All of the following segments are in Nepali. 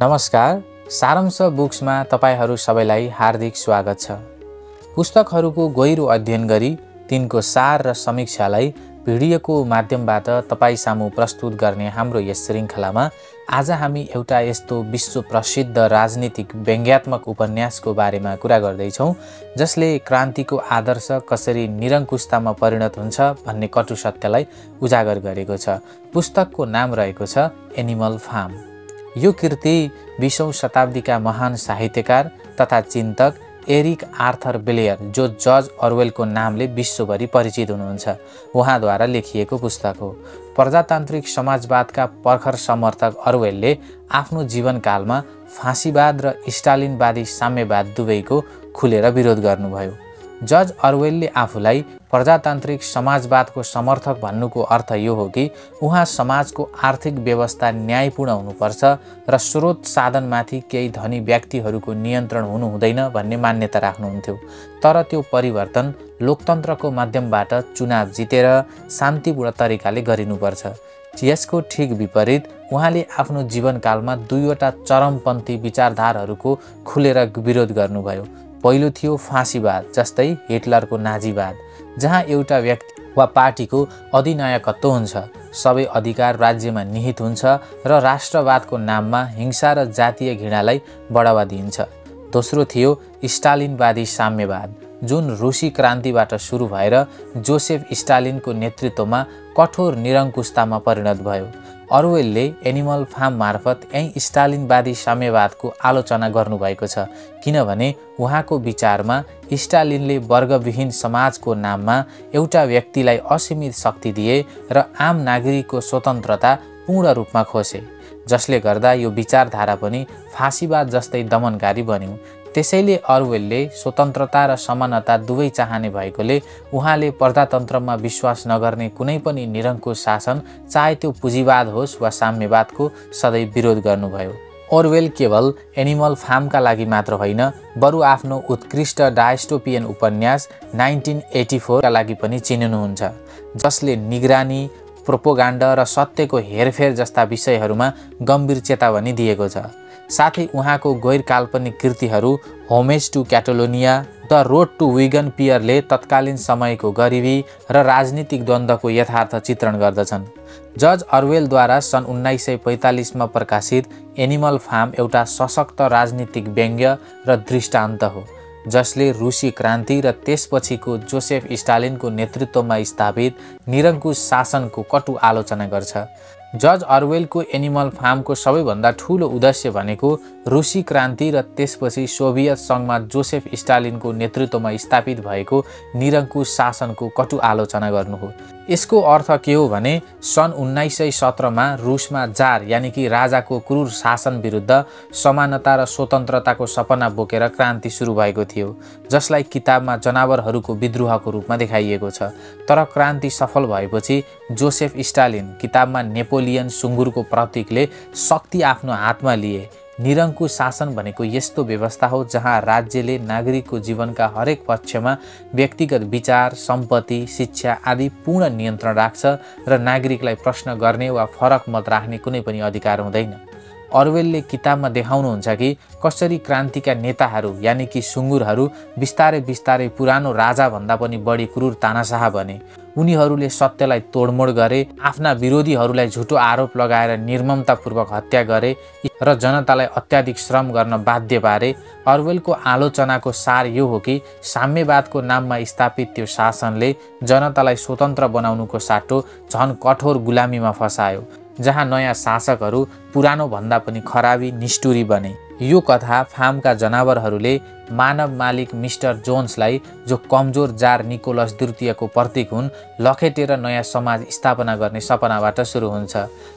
नमस्कार, सारांश बुक्समा तपाईहरू सबैलाई हार्दिक स्वागत छ। पुस्तकहरूको गहिरो अध्ययन गरी तिनको सार र समीक्षालाई भिडियोको माध्यमबाट तपाईँ सामु प्रस्तुत गर्ने हाम्रो यस श्रृङ्खलामा आज हामी एउटा यस्तो विश्व प्रसिद्ध राजनीतिक व्यङ्ग्यात्मक उपन्यासको बारेमा कुरा गर्दैछौँ जसले क्रान्तिको आदर्श कसरी निरङ्कुशतामा परिणत हुन्छ भन्ने कटु सत्यलाई उजागर गरेको छ। पुस्तकको नाम रहेको छ एनिमल फार्म। यो कृति 20औं शताब्दीका महान साहित्यकार तथा चिन्तक एरिक आर्थर बेलेयर, जो जर्ज अर्वेलको नामले विश्वभरि परिचित हुनुहुन्छ, उहाँद्वारा लेखिएको पुस्तक हो। प्रजातान्त्रिक समाजवादका प्रखर समर्थक अर्वेलले आफ्नो जीवनकालमा फाँसीवाद र स्टालिनवादी साम्यवाद दुवैको खुलेर विरोध गर्नुभयो। जर्ज अर्वेलले आफूलाई प्रजातान्त्रिक समाजवादको समर्थक भन्नुको अर्थ यो हो कि उहाँ समाजको आर्थिक व्यवस्था न्यायपूर्ण हुनुपर्छ र स्रोत साधनमाथि केही धनी व्यक्तिहरूको नियन्त्रण हुनु हुँदैन भन्ने मान्यता राख्नुहुन्थ्यो। तर त्यो परिवर्तन लोकतन्त्रको माध्यमबाट चुनाव जितेर शान्तिपूर्ण तरिकाले गरिनुपर्छ। यसको ठिक विपरीत उहाँले आफ्नो जीवनकालमा दुईवटा चरमपन्थी विचारधाराहरूको खुलेर विरोध गर्नुभयो। पहिलो थियो फाँसीवाद, जस्तै हिटलरको नाजीवाद, जहाँ एउटा व्यक्ति वा पार्टीको अधिनायकत्व हुन्छ, सबै अधिकार राज्यमा निहित हुन्छ र राष्ट्रवादको नाममा हिंसा र जातीय घृणालाई बढावा दिइन्छ। दोस्रो थियो स्टालिनवादी साम्यवाद, जुन रुसी क्रान्तिबाट सुरु भएर जोसेफ स्टालिनको नेतृत्वमा कठोर निरङ्कुशतामा परिणत भयो। अर्वेलले एनिमल फार्म मार्फत यही स्टालिनवादी साम्यवादको आलोचना गर्नुभएको छ, किनभने उहाँको विचारमा स्टालिनले वर्गविहीन समाजको नाममा एउटा व्यक्तिलाई असीमित शक्ति दिए र आम नागरिकको स्वतन्त्रता पूर्ण रूपमा खोसे, जसले गर्दा यो विचारधारा पनि फाँसीवाद जस्तै दमनकारी बन्यो। त्यसैले अर्वेलले स्वतन्त्रता र समानता दुवै चाहने भएकोले उहाँले प्रजातन्त्रमा विश्वास नगर्ने कुनै पनि निरङ्कुश शासन, चाहे त्यो पुँजीवाद होस् वा साम्यवादको, सधैँ विरोध गर्नुभयो। अर्वेल केवल एनिमल फार्मका लागि मात्र होइन, बरु आफ्नो उत्कृष्ट डायस्टोपियन उपन्यास 1984 का लागि पनि चिनिनुहुन्छ, जसले निगरानी, प्रोपोगान्डा र सत्यको हेरफेर जस्ता विषयहरूमा गम्भीर चेतावनी दिएको छ। साथै उहाँको गैर काल्पनिक कृतिहरू homage to Catalonia, the road to Wigan पियरले तत्कालीन समयको गरिबी र राजनीतिक द्वन्द्वको यथार्थ चित्रण गर्दछन्। जर्ज अर्वेलद्वारा सन् 1945 मा प्रकाशित एनिमल फार्म एउटा सशक्त राजनीतिक व्यङ्ग्य र दृष्टान्त हो, जसले रुसी क्रान्ति र त्यसपछिको जोसेफ स्टालिनको नेतृत्वमा स्थापित निरङ्कुश शासनको कटु आलोचना गर्छ। जर्ज अर्वेलको एनिमल फार्मको सबैभन्दा ठूलो उद्देश्य भनेको रुसी क्रान्ति र त्यसपछि सोभियत सङ्घमा जोसेफ स्टालिनको नेतृत्वमा स्थापित भएको निरङ्कुश शासनको कटु आलोचना गर्नु हो। यसको अर्थ के हो भने सन् 1917 मा रुसमा जार यानि कि राजाको क्रूर शासन विरुद्ध समानता र स्वतन्त्रताको सपना बोकेर क्रान्ति सुरु भएको थियो, जसलाई किताबमा जनावरहरूको विद्रोहको रूपमा देखाइएको छ। तर क्रान्ति सफल भएपछि जोसेफ स्टालिन, किताबमा नेपोलियन सुँगुरको प्रतीकले शक्ति आफ्नो हातमा लिए। निरङ्कुश शासन भनेको यस्तो व्यवस्था हो जहाँ राज्यले नागरिकको जीवनका हरेक पक्षमा व्यक्तिगत विचार, सम्पत्ति, शिक्षा आदि पूर्ण नियन्त्रण राख्छ र नागरिकलाई प्रश्न गर्ने वा फरक मत राख्ने कुनै पनि अधिकार हुँदैन। अर्वेलले किताबमा देखाउनुहुन्छ कि कसरी क्रान्तिका नेताहरू यानि कि सुँगुरहरू बिस्तारै बिस्तारै पुरानो राजाभन्दा पनि बढी क्रूर तानाशाह बने। उनीहरूले सत्यलाई तोडमोड गरे, आफ्ना विरोधीहरूलाई झुटो आरोप लगाएर निर्ममतापूर्वक हत्या गरे र जनतालाई अत्याधिक श्रम गर्न बाध्य पारे। अर्वेलको आलोचनाको सार यो हो कि साम्यवादको नाममा स्थापित त्यो शासनले जनतालाई स्वतन्त्र बनाउनुको साटो झन कठोर गुलामीमा फसायो, जहाँ नयाँ शासकहरू पुरानो भन्दा पनि खराबी, निष्ठुरी बने। यो कथा फार्मका जनावरहरूले मानव मालिक मिस्टर जोन्सलाई, जो कमजोर जार निकोलस द्वितीयको प्रतीक हुन्, लखेटेर नयाँ समाज स्थापना गर्ने सपनाबाट सुरु हुन्छ।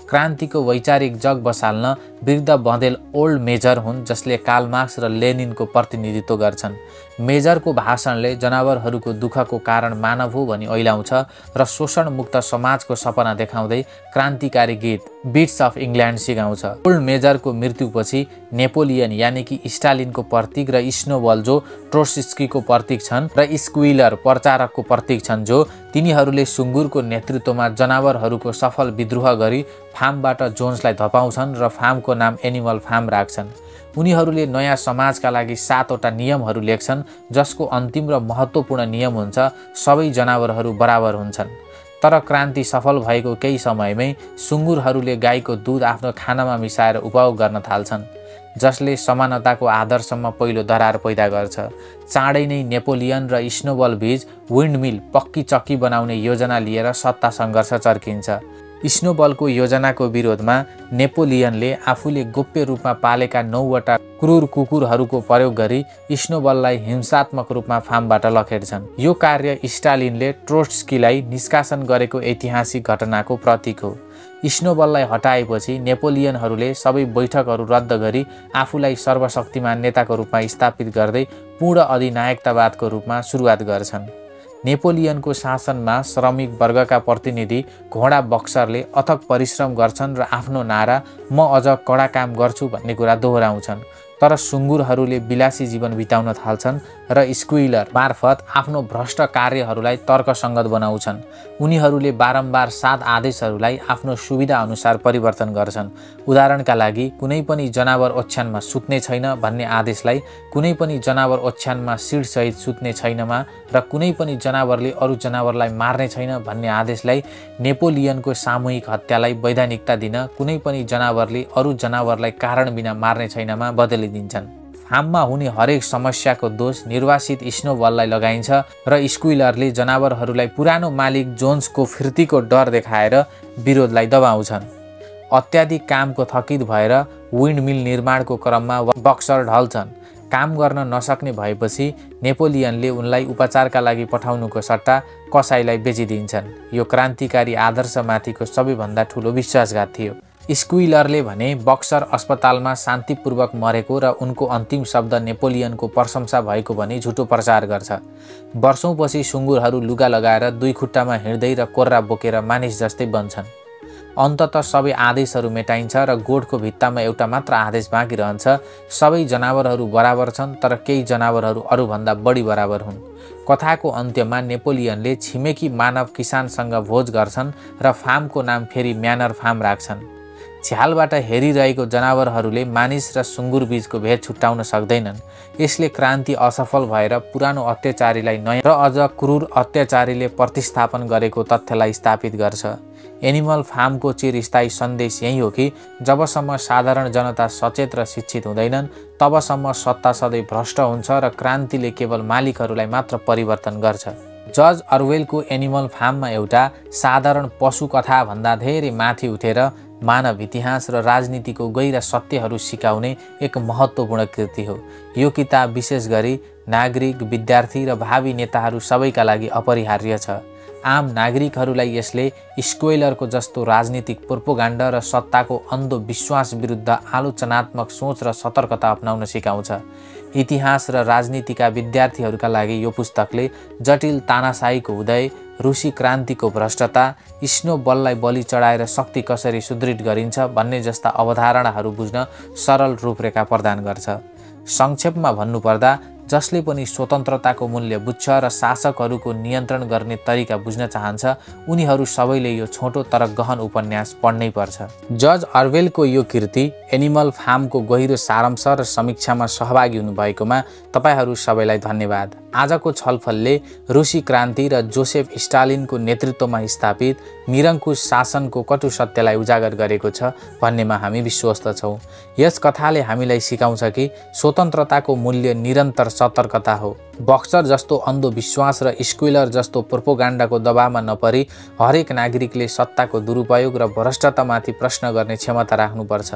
क्रान्तिको वैचारिक जग बसाल्न वृद्ध बँधेल ओल्ड मेजर हुन्, जसले कार्ल मार्क्स र लेनिनको प्रतिनिधित्व गर्छन्। मेजरको भाषणले जनावरहरूको दुःखको कारण मानव हो भनी ऐलाउँछ र शोषण मुक्त समाजको सपना देखाउँदै क्रान्तिकारी गीत बिट्स अफ इङ्ल्यान्ड सिकाउँछ। गोल्ड मेजरको मृत्युपछि नेपोलियन यानि कि स्टालिनको प्रतीक र स्नोबल जो ट्रोट्स्कीको प्रतीक छन् र स्क्विलर प्रचारकको प्रतीक छन् जो तिनीहरूले सुँगुरको नेतृत्वमा जनावरहरूको सफल विद्रोह गरी फार्मबाट जोन्सलाई धपाउँछन् र फार्मको नाम एनिमल फार्म राख्छन्। उनीहरूले नयाँ समाजका लागि 7वटा नियमहरू लेख्छन् जसको अन्तिम र महत्त्वपूर्ण नियम हुन्छ सबै जनावरहरू बराबर हुन्छन्। तर क्रान्ति सफल भएको केही समयमै सुँगुरहरूले गाईको दुध आफ्नो खानामा मिसाएर उपभोग गर्न थाल्छन् जसले समानताको आदर्शमा पहिलो दरार पैदा गर्छ। चाँडै नै नेपोलियन र स्नोबल बीच विन्डमिल पक्की चक्की बनाउने योजना लिएर सत्ता सङ्घर्ष चर्किन्छ। स्नोबलको योजनाको विरोधमा नेपोलियनले आफूले गोप्य रूपमा पालेका 9वटा क्रूर कुकुरहरूको प्रयोग गरी स्नोबललाई हिंसात्मक रूपमा फार्मबाट लखेड्छन्। यो कार्य स्टालिनले ट्रोट्स्कीलाई निष्कासन गरेको ऐतिहासिक घटनाको प्रतीक हो। स्नोबललाई हटाएपछि नेपोलियनहरूले सबै बैठकहरू रद्द गरी आफूलाई सर्वशक्तिमान नेताको रूपमा स्थापित गर्दै पूर्ण अधिनायकतावादको रूपमा सुरुवात गर्छन्। नेपोलियनको शासनमा श्रमिक वर्गका प्रतिनिधि घोडा बक्सरले अथक परिश्रम गर्छन् र आफ्नो नारा म अझ कडा काम गर्छु भन्ने कुरा दोहोऱ्याउँछन्। तर सुँगुरहरूले विलासी जीवन बिताउन थाल्छन् र स्क्विलर मार्फत आफ्नो भ्रष्ट कार्यहरूलाई तर्कसङ्गत बनाउँछन्। उनीहरूले बारम्बार 7 आदेशहरूलाई आफ्नो सुविधा अनुसार परिवर्तन गर्छन्। उदाहरणका लागि कुनै पनि जनावर ओछ्यानमा सुत्ने छैन भन्ने आदेशलाई कुनै पनि जनावर ओछ्यानमा सिडसहित सुत्ने छैनमा र कुनै पनि जनावरले अरू जनावरलाई मार्ने छैन भन्ने आदेशलाई नेपोलियनको सामूहिक हत्यालाई वैधानिकता दिन कुनै पनि जनावरले अरू जनावरलाई कारण बिना मार्ने छैनमा बदलिदिन्छन्। फार्ममा हुने हरेक समस्याको दोष निर्वासित स्नोबललाई लगाइन्छ र स्क्विलरले जनावरहरूलाई पुरानो मालिक जोन्सको फिर्तीको डर देखाएर विरोधलाई दबाउँछन्। अत्याधिक कामको थकित भएर विन्डमिल निर्माणको क्रममा बक्सर ढल्छन्। काम गर्न नसक्ने भएपछि नेपोलियनले उनलाई उपचारका लागि पठाउनुको सट्टा कसाईलाई बेचिदिन्छन्। यो क्रान्तिकारी आदर्शमाथिको सबैभन्दा ठुलो विश्वासघात थियो। स्क्विलरले भने बक्सर अस्पतालमा शान्तिपूर्वक मरेको र उनको अन्तिम शब्द नेपोलियनको प्रशंसा भएको भनी झुटो प्रचार गर्छ। वर्षौंपछि सुँगुरहरू लुगा लगाएर 2 खुट्टामा हिँड्दै र कोर्रा बोकेर मानिस जस्तै बन्छन्। अन्ततः सबै आदेशहरू मेटाइन्छ र गोठको भित्तामा एउटा मात्र आदेश बाँकी रहन्छ, सबै जनावरहरू बराबर छन् तर केही जनावरहरू अरूभन्दा बढी बराबर हुन्। कथाको अन्त्यमा नेपोलियनले छिमेकी मानव किसानसँग भोज गर्छन् र फार्मको नाम फेरि म्यानर फार्म राख्छन्। झ्यालबाट हेरिरहेको जनावरहरूले मानिस र सुँगुर बीचको भेद छुट्याउन सक्दैनन्। यसले क्रान्ति असफल भएर पुरानो अत्याचारीलाई नयाँ र अझ क्रूर अत्याचारीले प्रतिस्थापन गरेको तथ्यलाई स्थापित गर्छ। एनिमल फार्मको चिरस्थायी सन्देश यही हो कि जबसम्म साधारण जनता सचेत र शिक्षित हुँदैनन् तबसम्म सत्ता सधैँ भ्रष्ट हुन्छ र क्रान्तिले केवल मालिकहरूलाई मात्र परिवर्तन गर्छ। जर्ज अर्वेलको एनिमल फार्ममा एउटा साधारण पशु कथा भन्दा धेरै माथि उठेर मानव इतिहास र राजनीतिको गहिरा सत्यहरू सिकाउने एक महत्त्वपूर्ण कृति हो। यो किताब विशेष गरी नागरिक, विद्यार्थी र भावी नेताहरू सबैका लागि अपरिहार्य छ। आम नागरिकहरूलाई यसले स्क्विलरको जस्तो राजनीतिक प्रोपोगन्डा र सत्ताको अन्धो विश्वास विरुद्ध आलोचनात्मक सोच र सतर्कता अपनाउन सिकाउँछ। इतिहास र राजनीतिका विद्यार्थीहरूका लागि यो पुस्तकले जटिल तानाशाहीको उदय, रुसी क्रान्तिको भ्रष्टता, स्नोबललाई बलि चढाएर शक्ति कसरी सुदृढ गरिन्छ भन्ने जस्ता अवधारणाहरू बुझ्न सरल रूपरेखा प्रदान गर्छ। संक्षेपमा भन्नुपर्दा जसले पनि स्वतन्त्रताको मूल्य बुझ्छ र शासकहरूको नियन्त्रण गर्ने तरिका बुझ्न चाहन्छ उनीहरू सबैले यो छोटो तर गहन उपन्यास पढ्नै पर्छ। जर्ज अर्वेलको यो कृति एनिमल फार्मको गहिरो सारांश र समीक्षामा सहभागी हुनुभएकोमा तपाईहरू सबैलाई धन्यवाद। आजको छलफलले रुसी क्रान्ति र जोसेफ स्टालिनको नेतृत्वमा स्थापित निरङ्कुश शासनको कटु सत्यलाई उजागर गरेको छ भन्नेमा हामी विश्वस्त छौँ। यस कथाले हामीलाई सिकाउँछ कि स्वतन्त्रताको मूल्य निरन्तर सतर्कता हो। बक्सर जस्तो अन्धो विश्वास र स्क्विलर जस्तो प्रोपोगन्डाको दबावमा नपरी हरेक नागरिकले सत्ताको दुरुपयोग र भ्रष्टतामाथि प्रश्न गर्ने क्षमता राख्नुपर्छ।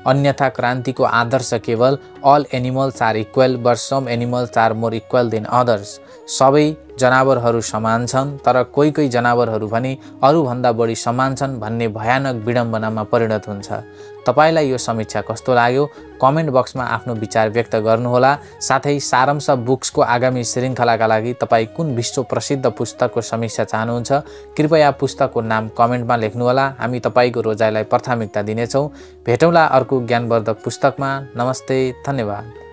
अन्यथा क्रान्तिको आदर्श केवल all animals are equal but some animals are more equal than others, सबै जनावरहरू समान छन् तर कोही कोही जनावरहरू पनि अरूभन्दा बढी समान छन् भन्ने भयानक विडम्बनामा परिणत हुन्छ। तपाईलाई यो समीक्षा कस्तो लाग्यो कमेन्ट बक्समा आफ्नो विचार व्यक्त गर्नुहोला। साथै सारांश बुक्सको आगामी श्रृङ्खलाका लागि तपाईँ कुन विश्व प्रसिद्ध पुस्तकको समीक्षा चाहनुहुन्छ कृपया पुस्तकको नाम कमेन्टमा लेख्नुहोला। हामी तपाईँको रोजाइलाई प्राथमिकता दिनेछौँ। भेटौँला अर्को ज्ञानवर्धक पुस्तकमा। नमस्ते, धन्यवाद।